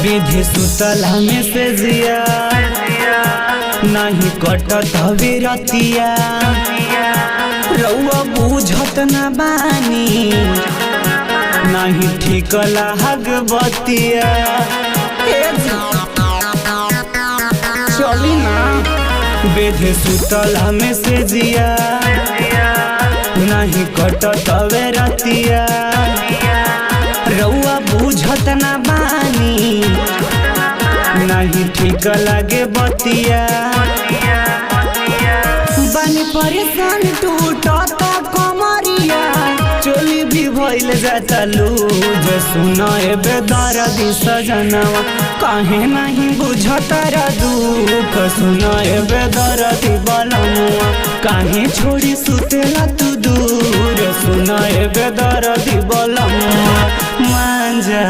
विधि सुतल हमें से जिया नहीं कटत हवे रतिया रउआ बुझत न बानी नहीं ठीक लाग बतिया चली ना विधि सुतल हमें से जिया नहीं कटत हवे रतिया रउआ बुझत न बानी नहीं ठीक लागे बतिया बानी परेशान टूटता कमरिया चोली भी भइल जाता लूज सुना एबे दर्दी सजनवा काहे नहीं बुझता रा दुख सुना एबे दर्दी बलमुआ काहे छोड़ी सुतेला तू दूर सुना एबे दर्दी बलमुआ मांजा